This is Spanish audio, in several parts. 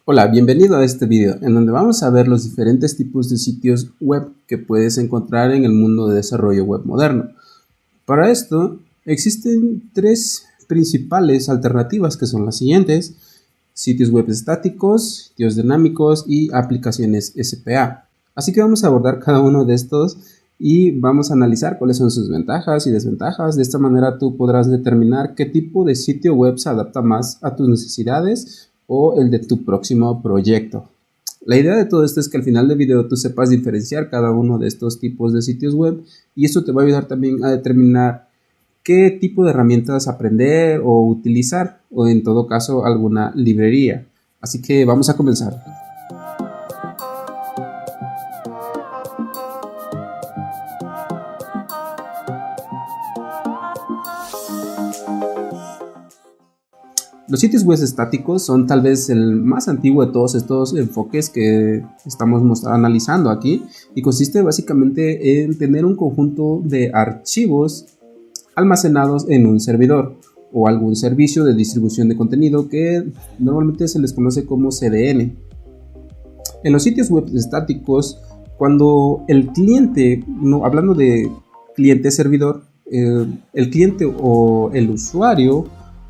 Hola, bienvenido a este video en donde vamos a ver los diferentes tipos de sitios web que puedes encontrar en el mundo de desarrollo web moderno. Para esto existen tres principales alternativas que son las siguientes: sitios web estáticos, sitios dinámicos y aplicaciones SPA. Así que vamos a abordar cada uno de estos y vamos a analizar cuáles son sus ventajas y desventajas. De esta manera tú podrás determinar qué tipo de sitio web se adapta más a tus necesidades o el de tu próximo proyecto. La idea de todo esto es que al final del video tú sepas diferenciar cada uno de estos tipos de sitios web, y esto te va a ayudar también a determinar qué tipo de herramientas aprender o utilizar, o en todo caso alguna librería. Así que vamos a comenzar. Los sitios web estáticos son tal vez el más antiguo de todos estos enfoques que estamos analizando aquí, y consiste básicamente en tener un conjunto de archivos almacenados en un servidor o algún servicio de distribución de contenido que normalmente se les conoce como CDN. En los sitios web estáticos, cuando el cliente, hablando de cliente-servidor, el cliente o el usuario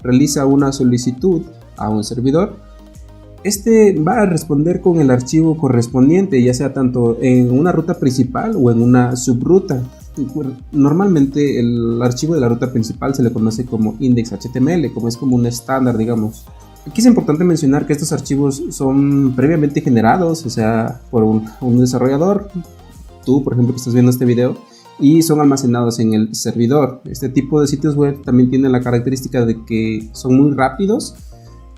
realiza una solicitud a un servidor, este va a responder con el archivo correspondiente, ya sea tanto en una ruta principal o en una subruta. Normalmente el archivo de la ruta principal se le conoce como index.html, como es como un estándar, digamos. Aquí es importante mencionar que estos archivos son previamente generados, o sea, por un desarrollador, tú por ejemplo que estás viendo este video, y son almacenados en el servidor. Este tipo de sitios web también tienen la característica de que son muy rápidos,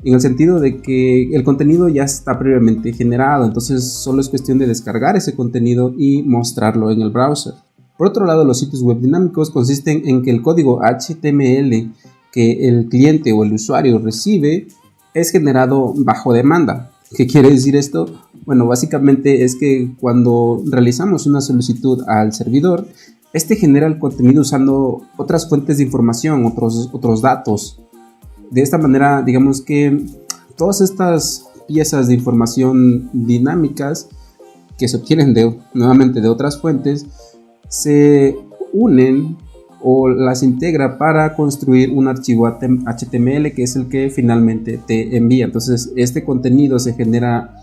en el sentido de que el contenido ya está previamente generado, entonces solo es cuestión de descargar ese contenido y mostrarlo en el browser. Por otro lado, los sitios web dinámicos consisten en que el código HTML que el cliente o el usuario recibe es generado bajo demanda. ¿Qué quiere decir esto? Bueno, básicamente es que cuando realizamos una solicitud al servidor, este genera el contenido usando otras fuentes de información, otros datos. De esta manera, digamos que todas estas piezas de información dinámicas que se obtienen nuevamente de otras fuentes se unen o las integra para construir un archivo HTML que es el que finalmente te envía. Entonces este contenido se genera,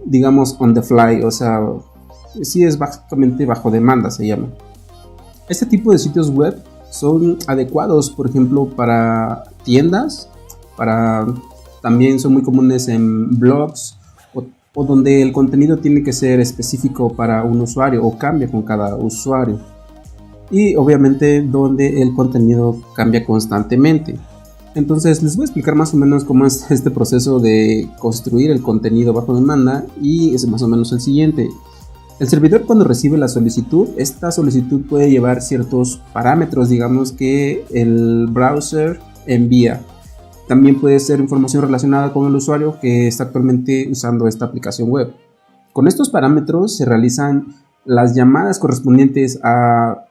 digamos, on the fly, o sea, sí es básicamente bajo demanda, se llama. Este tipo de sitios web son adecuados, por ejemplo, para tiendas, también son muy comunes en blogs o donde el contenido tiene que ser específico para un usuario o cambia con cada usuario. Y obviamente donde el contenido cambia constantemente. Entonces les voy a explicar más o menos cómo es este proceso de construir el contenido bajo demanda, y es más o menos el siguiente. El servidor, cuando recibe la solicitud, esta solicitud puede llevar ciertos parámetros, digamos, que el browser envía. También puede ser información relacionada con el usuario que está actualmente usando esta aplicación web. Con estos parámetros se realizan las llamadas correspondientes a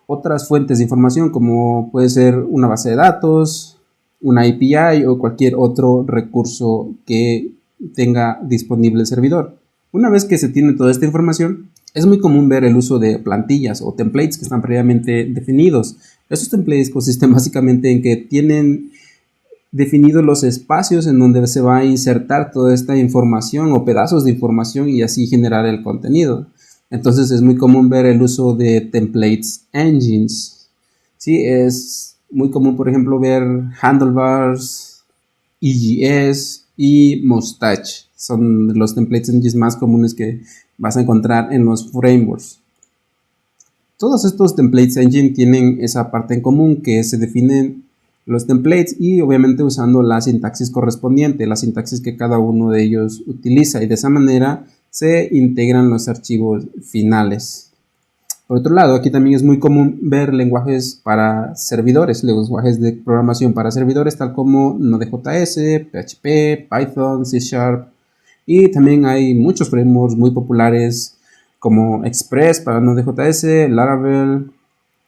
otras fuentes de información, como puede ser una base de datos, una API o cualquier otro recurso que tenga disponible el servidor. Una vez que se tiene toda esta información, es muy común ver el uso de plantillas o templates que están previamente definidos. Estos templates consisten básicamente en que tienen definidos los espacios en donde se va a insertar toda esta información o pedazos de información y así generar el contenido. Entonces es muy común ver el uso de templates engines. Sí, es muy común, por ejemplo, ver Handlebars, EJS y Mustache. Son los templates engines más comunes que vas a encontrar en los frameworks. Todos estos templates engine tienen esa parte en común, que se definen los templates y obviamente usando la sintaxis correspondiente, la sintaxis que cada uno de ellos utiliza, y de esa manera se integran los archivos finales. Por otro lado, aquí también es muy común ver lenguajes para servidores, lenguajes de programación para servidores, tal como Node.js, PHP, Python, C#, y también hay muchos frameworks muy populares como Express para Node.js, Laravel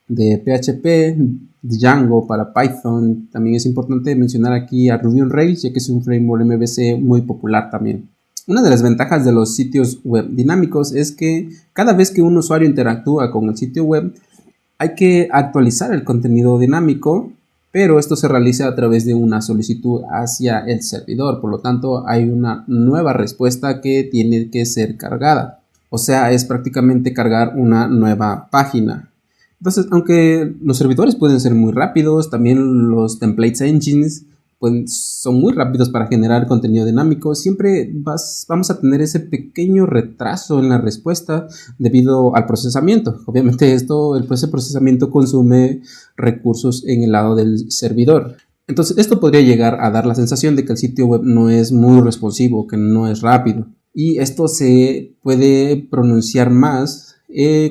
de PHP, Django para Python. También es importante mencionar aquí a Ruby on Rails, ya que es un framework MVC muy popular también. Una de las ventajas de los sitios web dinámicos es que cada vez que un usuario interactúa con el sitio web, hay que actualizar el contenido dinámico, pero esto se realiza a través de una solicitud hacia el servidor. Por lo tanto, hay una nueva respuesta que tiene que ser cargada. O sea, es prácticamente cargar una nueva página. Entonces, aunque los servidores pueden ser muy rápidos, también los templates engines son muy rápidos para generar contenido dinámico, siempre vamos a tener ese pequeño retraso en la respuesta debido al procesamiento. Obviamente ese procesamiento consume recursos en el lado del servidor. Entonces esto podría llegar a dar la sensación de que el sitio web no es muy responsivo, que no es rápido. Y esto se puede pronunciar más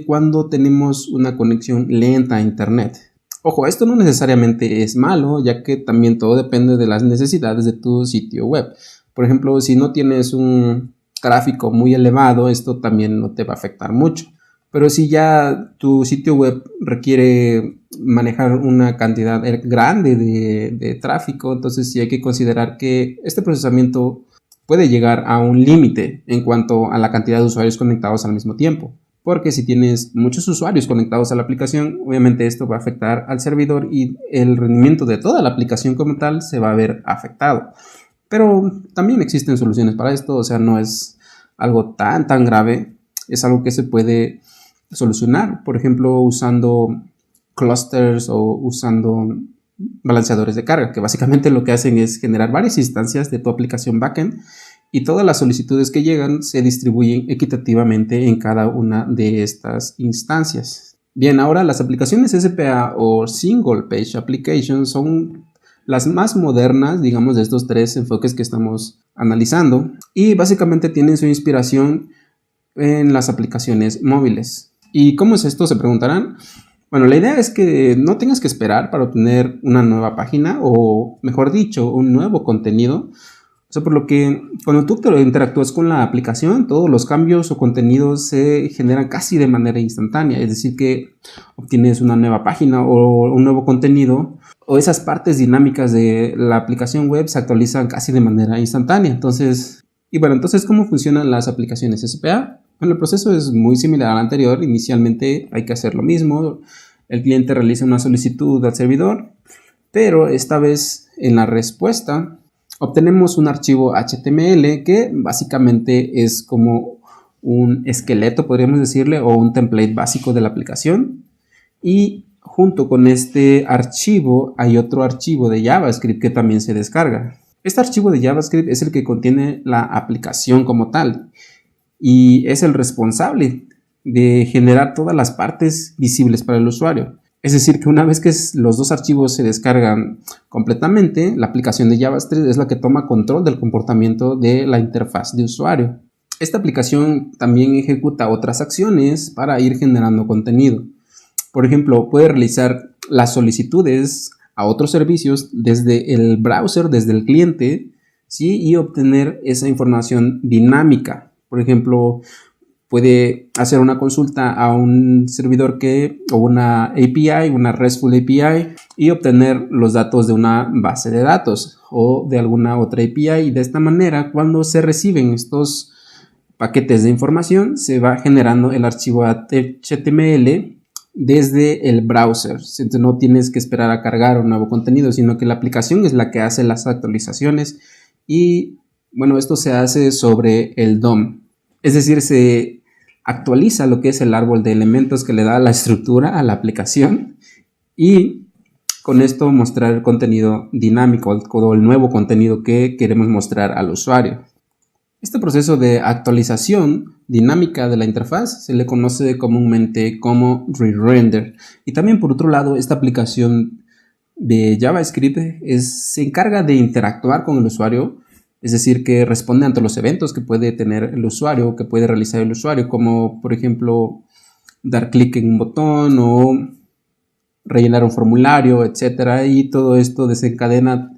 cuando tenemos una conexión lenta a internet. Ojo, esto no necesariamente es malo, ya que también todo depende de las necesidades de tu sitio web. Por ejemplo, si no tienes un tráfico muy elevado, esto también no te va a afectar mucho. Pero si ya tu sitio web requiere manejar una cantidad grande de tráfico, entonces sí hay que considerar que este procesamiento puede llegar a un límite en cuanto a la cantidad de usuarios conectados al mismo tiempo. Porque si tienes muchos usuarios conectados a la aplicación, obviamente esto va a afectar al servidor y el rendimiento de toda la aplicación como tal se va a ver afectado. Pero también existen soluciones para esto, o sea, no es algo tan grave, es algo que se puede solucionar, por ejemplo, usando clusters o usando balanceadores de carga, que básicamente lo que hacen es generar varias instancias de tu aplicación backend y todas las solicitudes que llegan se distribuyen equitativamente en cada una de estas instancias. Bien, ahora las aplicaciones SPA o Single Page Applications son las más modernas, digamos, de estos tres enfoques que estamos analizando y básicamente tienen su inspiración en las aplicaciones móviles. ¿Y cómo es esto? Se preguntarán. Bueno, la idea es que no tengas que esperar para obtener una nueva página o, mejor dicho, un nuevo contenido. O sea, por lo que cuando tú interactúas con la aplicación, todos los cambios o contenidos se generan casi de manera instantánea. Es decir, que obtienes una nueva página o un nuevo contenido o esas partes dinámicas de la aplicación web se actualizan casi de manera instantánea. Entonces, ¿cómo funcionan las aplicaciones SPA? Bueno, el proceso es muy similar al anterior. Inicialmente hay que hacer lo mismo. El cliente realiza una solicitud al servidor, pero esta vez en la respuesta obtenemos un archivo HTML que básicamente es como un esqueleto, podríamos decirle, o un template básico de la aplicación. Y junto con este archivo hay otro archivo de JavaScript que también se descarga. Este archivo de JavaScript es el que contiene la aplicación como tal y es el responsable de generar todas las partes visibles para el usuario. Es decir, que una vez que los dos archivos se descargan completamente, la aplicación de JavaScript es la que toma control del comportamiento de la interfaz de usuario. Esta aplicación también ejecuta otras acciones para ir generando contenido. Por ejemplo, puede realizar las solicitudes a otros servicios desde el browser, desde el cliente, ¿sí? Y obtener esa información dinámica. Por ejemplo, puede hacer una consulta a un servidor o una API, una RESTful API, y obtener los datos de una base de datos o de alguna otra API. Y de esta manera, cuando se reciben estos paquetes de información, se va generando el archivo HTML desde el browser. Entonces no tienes que esperar a cargar un nuevo contenido, sino que la aplicación es la que hace las actualizaciones. Y bueno, esto se hace sobre el DOM. Es decir, se actualiza lo que es el árbol de elementos que le da la estructura a la aplicación y con esto mostrar el contenido dinámico o el nuevo contenido que queremos mostrar al usuario. Este proceso de actualización dinámica de la interfaz se le conoce comúnmente como re-render. Y también por otro lado, esta aplicación de JavaScript se encarga de interactuar con el usuario. Es decir, que responde ante los eventos que puede tener el usuario, que puede realizar el usuario, como por ejemplo dar clic en un botón o rellenar un formulario, etc. Y todo esto desencadena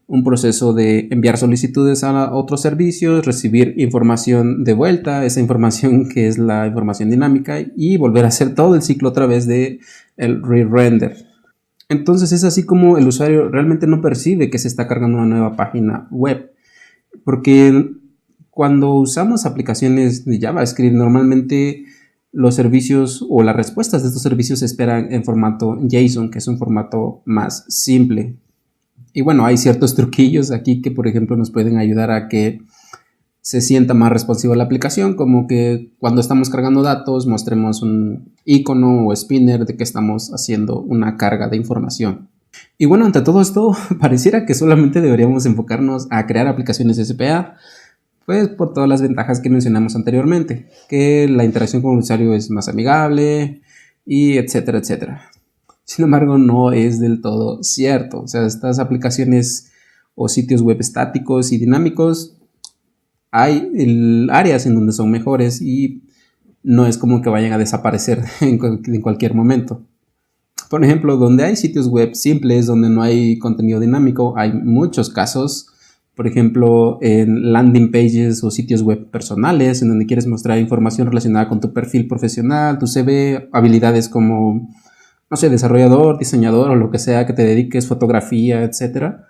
un proceso de enviar solicitudes a otros servicios, recibir información de vuelta, esa información que es la información dinámica, y volver a hacer todo el ciclo otra vez de el re-render. Entonces es así como el usuario realmente no percibe que se está cargando una nueva página web. Porque Cuando usamos aplicaciones de JavaScript, normalmente los servicios o las respuestas de estos servicios se esperan en formato JSON, que es un formato más simple. Y bueno, hay ciertos truquillos aquí que, por ejemplo, nos pueden ayudar a que se sienta más responsiva la aplicación, como que cuando estamos cargando datos mostremos un icono o spinner de que estamos haciendo una carga de información. Y bueno, ante todo esto, pareciera que solamente deberíamos enfocarnos a crear aplicaciones SPA, pues por todas las ventajas que mencionamos anteriormente, que la interacción con el usuario es más amigable y etcétera, etcétera. Sin embargo, no es del todo cierto. O sea, estas aplicaciones o sitios web estáticos y dinámicos, hay áreas en donde son mejores y no es como que vayan a desaparecer en cualquier momento. Por ejemplo, donde hay sitios web simples, donde no hay contenido dinámico, hay muchos casos. Por ejemplo, en landing pages o sitios web personales, en donde quieres mostrar información relacionada con tu perfil profesional, tu CV, habilidades como, no sé, desarrollador, diseñador o lo que sea que te dediques, fotografía, etcétera.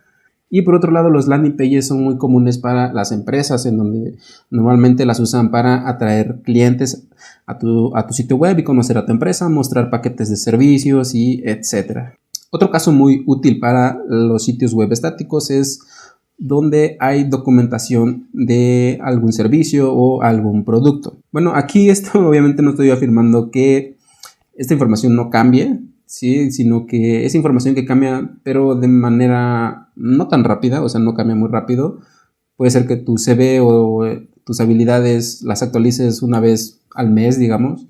Y por otro lado, los landing pages son muy comunes para las empresas, en donde normalmente las usan para atraer clientes a tu sitio web y conocer a tu empresa, mostrar paquetes de servicios y etcétera. Otro caso muy útil para los sitios web estáticos es donde hay documentación de algún servicio o algún producto. Bueno, aquí esto obviamente no estoy afirmando que esta información no cambie, ¿sí? Sino que es información que cambia, pero de manera no tan rápida, o sea, no cambia muy rápido. Puede ser que tu CV o tus habilidades las actualices una vez al mes, digamos,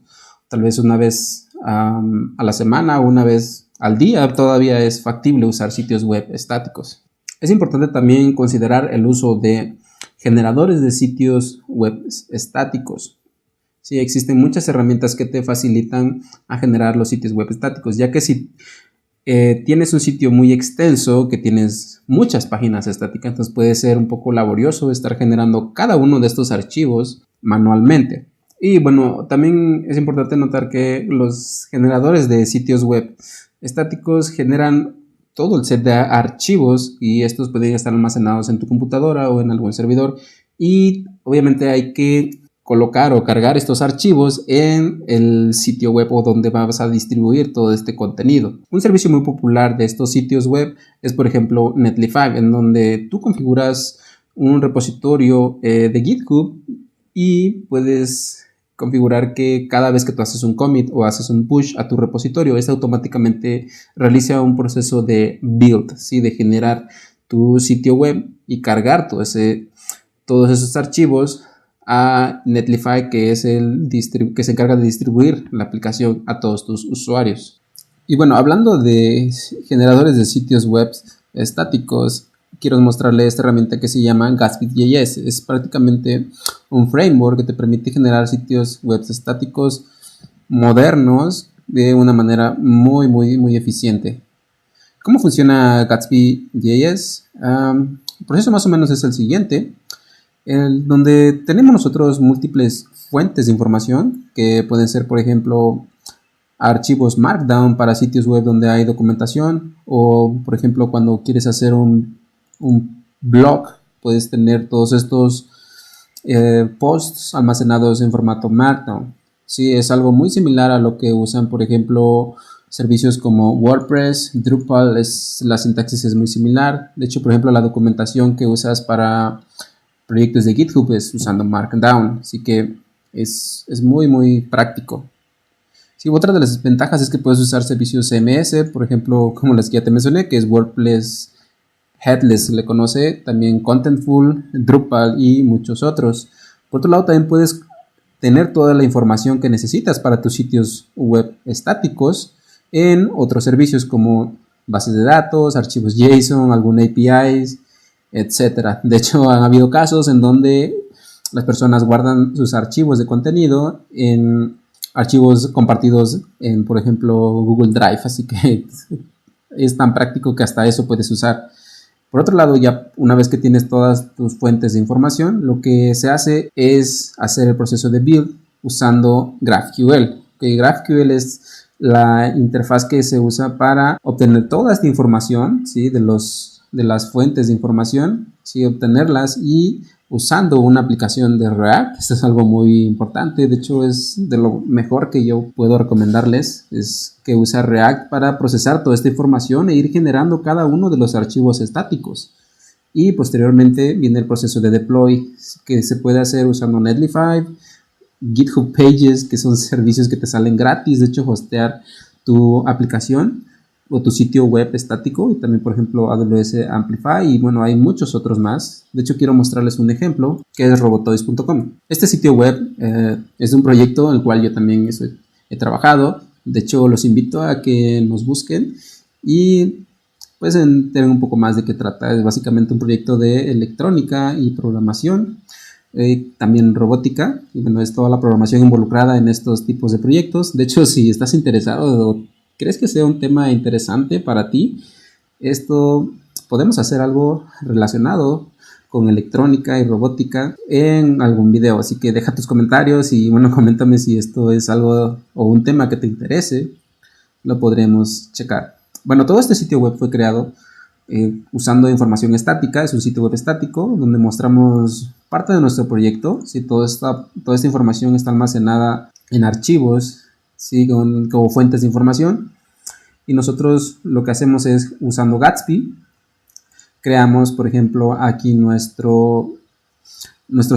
tal vez una vez a la semana o una vez al día. Todavía es factible usar sitios web estáticos. Es importante también considerar el uso de generadores de sitios web estáticos. Sí, existen muchas herramientas que te facilitan a generar los sitios web estáticos, ya que si tienes un sitio muy extenso, que tienes muchas páginas estáticas, entonces puede ser un poco laborioso estar generando cada uno de estos archivos manualmente. Y bueno, también es importante notar que los generadores de sitios web estáticos generan todo el set de archivos y estos pueden estar almacenados en tu computadora o en algún servidor, y obviamente hay que colocar o cargar estos archivos en el sitio web o donde vas a distribuir todo este contenido. Un servicio muy popular de estos sitios web es, por ejemplo, Netlify, en donde tú configuras un repositorio de GitHub y puedes configurar que cada vez que tú haces un commit o haces un push a tu repositorio, este automáticamente realiza un proceso de build, ¿sí? De generar tu sitio web y cargar todos esos archivos a Netlify, que es que se encarga de distribuir la aplicación a todos tus usuarios. Y bueno, hablando de generadores de sitios web estáticos, quiero mostrarles esta herramienta que se llama Gatsby.js. Es prácticamente un framework que te permite generar sitios web estáticos modernos de una manera muy, muy, muy eficiente. ¿Cómo funciona Gatsby.js? El proceso más o menos es el siguiente, donde tenemos nosotros múltiples fuentes de información que pueden ser, por ejemplo, archivos Markdown para sitios web donde hay documentación, o por ejemplo cuando quieres hacer un blog, puedes tener todos estos posts almacenados en formato Markdown. Sí, es algo muy similar a lo que usan, por ejemplo, servicios como WordPress, Drupal. La sintaxis es muy similar. De hecho, por ejemplo, la documentación que usas para proyectos de GitHub es usando Markdown, así que es muy, muy práctico. Sí, otra de las ventajas es que puedes usar servicios CMS, por ejemplo, como las que ya te mencioné, que es WordPress, Headless le conoce, también Contentful, Drupal y muchos otros. Por otro lado, también puedes tener toda la información que necesitas para tus sitios web estáticos en otros servicios como bases de datos, archivos JSON, algún APIs, etcétera. De hecho, han habido casos en donde las personas guardan sus archivos de contenido en archivos compartidos en, por ejemplo, Google Drive, así que es tan práctico que hasta eso puedes usar. Por otro lado, ya una vez que tienes todas tus fuentes de información, lo que se hace es hacer el proceso de build usando GraphQL. GraphQL es la interfaz que se usa para obtener toda esta información, ¿sí? de las fuentes de información, ¿sí? Obtenerlas y usando una aplicación de React. Esto es algo muy importante, de hecho es de lo mejor que yo puedo recomendarles, es que usa React para procesar toda esta información e ir generando cada uno de los archivos estáticos. Y posteriormente viene el proceso de deploy, que se puede hacer usando Netlify, GitHub Pages, que son servicios que te salen gratis, de hecho hostear tu aplicación o tu sitio web estático, y también por ejemplo AWS Amplify, y bueno, hay muchos otros más. De hecho quiero mostrarles un ejemplo que es robotoys.com. Este sitio web es un proyecto en el cual yo también he trabajado. De hecho los invito a que nos busquen y pues enteren un poco más de qué trata. Es básicamente un proyecto de electrónica y programación, también robótica, y bueno, es toda la programación involucrada en estos tipos de proyectos. De hecho, si estás interesado o crees que sea un tema interesante para ti, podemos hacer algo relacionado con electrónica y robótica en algún video, así que deja tus comentarios y bueno, coméntame si esto es algo o un tema que te interese, lo podremos checar. Bueno, todo este sitio web fue creado usando información estática. Es un sitio web estático donde mostramos parte de nuestro proyecto. ¿Sí? Toda esta información está almacenada en archivos, ¿sí? como fuentes de información, y nosotros lo que hacemos es, usando Gatsby, creamos por ejemplo aquí nuestro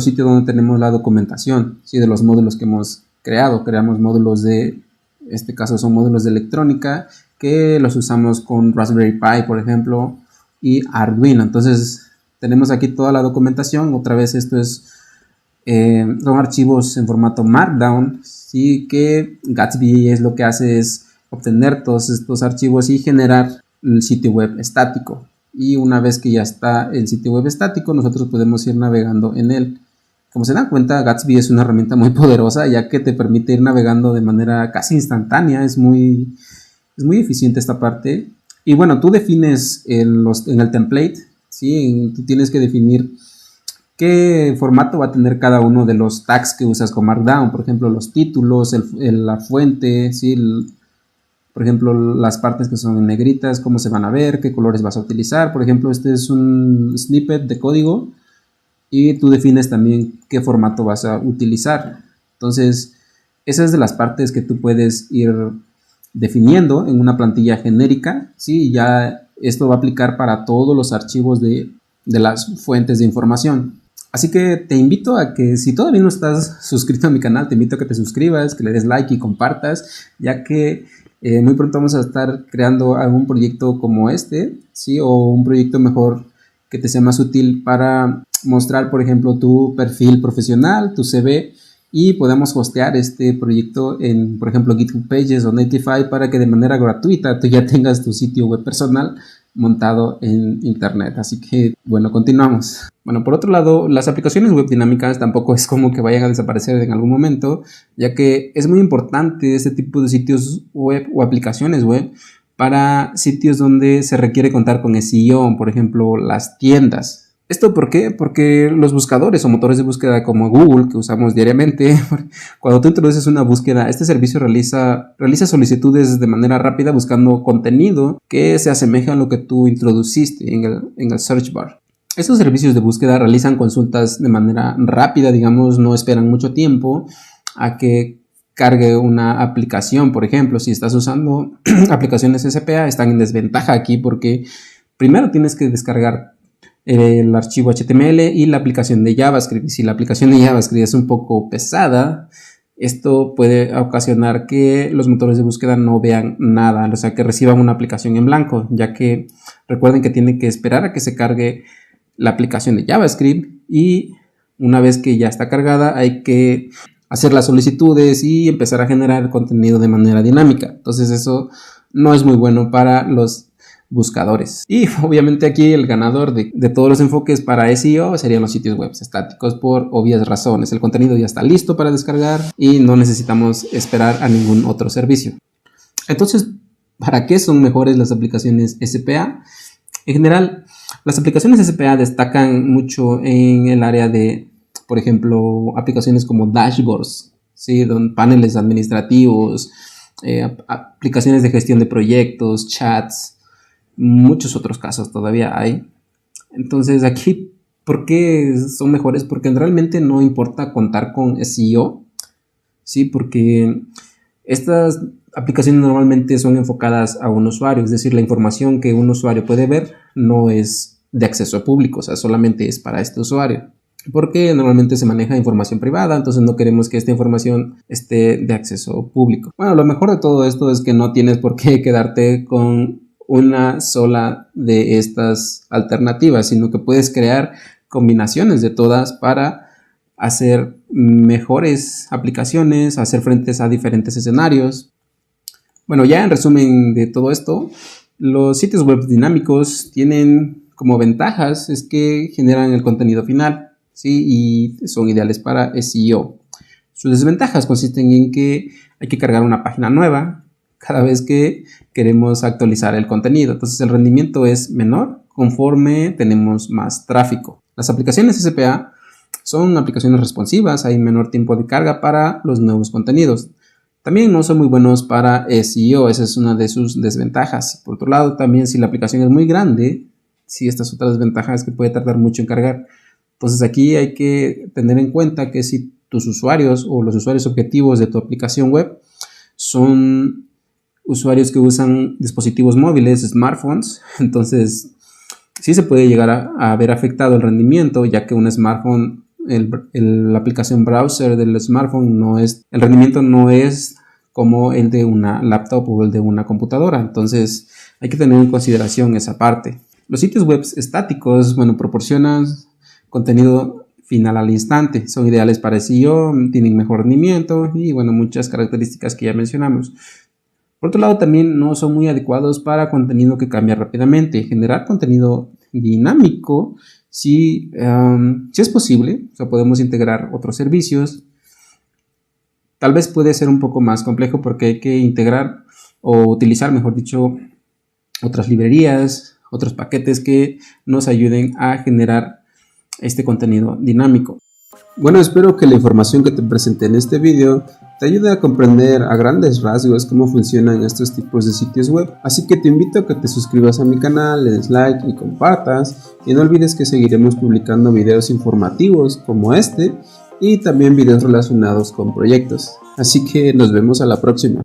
sitio donde tenemos la documentación, ¿sí? de los módulos que hemos creado. Creamos módulos en este caso son módulos de electrónica que los usamos con Raspberry Pi, por ejemplo, y Arduino. Entonces tenemos aquí toda la documentación. Otra vez esto son archivos en formato Markdown, ¿sí? Que Gatsby lo que hace es obtener todos estos archivos y generar el sitio web estático. Y una vez que ya está el sitio web estático, nosotros podemos ir navegando en él. Como se dan cuenta, Gatsby es una herramienta muy poderosa, ya que te permite ir navegando de manera casi instantánea. Es muy eficiente esta parte. Y bueno, tú defines en el template, ¿sí? Tú tienes que definir qué formato va a tener cada uno de los tags que usas con Markdown. Por ejemplo, los títulos, la fuente, ¿sí? Por ejemplo, las partes que son en negritas, cómo se van a ver, qué colores vas a utilizar. Por ejemplo, este es un snippet de código y tú defines también qué formato vas a utilizar. Entonces, esa es de las partes que tú puedes ir definiendo en una plantilla genérica, ¿sí? Ya esto va a aplicar para todos los archivos de las fuentes de información. Así que te invito a que, si todavía no estás suscrito a mi canal, te invito a que te suscribas, que le des like y compartas, ya que muy pronto vamos a estar creando algún proyecto como este, ¿sí? O un proyecto mejor que te sea más útil para mostrar, por ejemplo, tu perfil profesional, tu CV, y podemos hostear este proyecto en, por ejemplo, GitHub Pages o Netlify, para que de manera gratuita tú ya tengas tu sitio web personal montado en internet. Así que, bueno, continuamos. Bueno, por otro lado, las aplicaciones web dinámicas tampoco es como que vayan a desaparecer en algún momento, ya que es muy importante este tipo de sitios web o aplicaciones web para sitios donde se requiere contar con SEO, por ejemplo, las tiendas. ¿Esto por qué? Porque los buscadores o motores de búsqueda como Google, que usamos diariamente, cuando tú introduces una búsqueda, este servicio realiza solicitudes de manera rápida buscando contenido que se asemeja a lo que tú introduciste en el search bar. Estos servicios de búsqueda realizan consultas de manera rápida, digamos, no esperan mucho tiempo a que cargue una aplicación. Por ejemplo, si estás usando aplicaciones SPA, están en desventaja aquí porque primero tienes que descargar el archivo HTML y la aplicación de JavaScript. Si la aplicación de JavaScript es un poco pesada, esto puede ocasionar que los motores de búsqueda no vean nada, o sea, que reciban una aplicación en blanco, ya que recuerden que tienen que esperar a que se cargue la aplicación de JavaScript, y una vez que ya está cargada hay que hacer las solicitudes y empezar a generar contenido de manera dinámica. Entonces eso no es muy bueno para los buscadores. Y obviamente aquí el ganador de todos los enfoques para SEO serían los sitios web estáticos, por obvias razones. El contenido ya está listo para descargar y no necesitamos esperar a ningún otro servicio. Entonces, ¿para qué son mejores las aplicaciones SPA? En general, las aplicaciones SPA destacan mucho en el área de, por ejemplo, aplicaciones como dashboards, ¿sí? Paneles administrativos, aplicaciones de gestión de proyectos, chats, muchos otros casos todavía hay. Entonces aquí ¿Por qué son mejores? Porque realmente no importa contar con SEO, ¿sí? Porque estas aplicaciones normalmente son enfocadas a un usuario, es decir, la información que un usuario puede ver no es de acceso público, o sea, solamente es para este usuario. Porque normalmente se maneja información privada, entonces no queremos que esta información esté de acceso público. Bueno, lo mejor de todo esto es que no tienes por qué quedarte con una sola de estas alternativas, sino que puedes crear combinaciones de todas para hacer mejores aplicaciones, hacer frentes a diferentes escenarios. Bueno, ya en resumen de todo esto, los sitios web dinámicos tienen como ventajas es que generan el contenido final, ¿sí? Y son ideales para SEO. Sus desventajas consisten en que hay que cargar una página nueva cada vez que queremos actualizar el contenido. Entonces el rendimiento es menor conforme tenemos más tráfico. Las aplicaciones SPA son aplicaciones responsivas, hay menor tiempo de carga para los nuevos contenidos. También no son muy buenos para SEO, esa es una de sus desventajas. Por otro lado, también si la aplicación es muy grande, sí, estas otras desventajas que puede tardar mucho en cargar. Entonces aquí hay que tener en cuenta que si tus usuarios o los usuarios objetivos de tu aplicación web son usuarios que usan dispositivos móviles, smartphones, entonces sí se puede llegar a ver afectado el rendimiento, ya que un smartphone, la aplicación browser del smartphone el rendimiento no es como el de una laptop o el de una computadora, entonces hay que tener en consideración esa parte. Los sitios web estáticos, bueno, proporcionan contenido final al instante, son ideales para SEO, tienen mejor rendimiento y bueno, muchas características que ya mencionamos. Por otro lado, también no son muy adecuados para contenido que cambia rápidamente. Generar contenido dinámico, sí es posible, o sea, podemos integrar otros servicios. Tal vez puede ser un poco más complejo porque hay que integrar o utilizar, mejor dicho, otras librerías, otros paquetes que nos ayuden a generar este contenido dinámico. Bueno, espero que la información que te presenté en este video te ayude a comprender a grandes rasgos cómo funcionan estos tipos de sitios web. Así que te invito a que te suscribas a mi canal, le des like y compartas. Y no olvides que seguiremos publicando videos informativos como este y también videos relacionados con proyectos. Así que nos vemos a la próxima.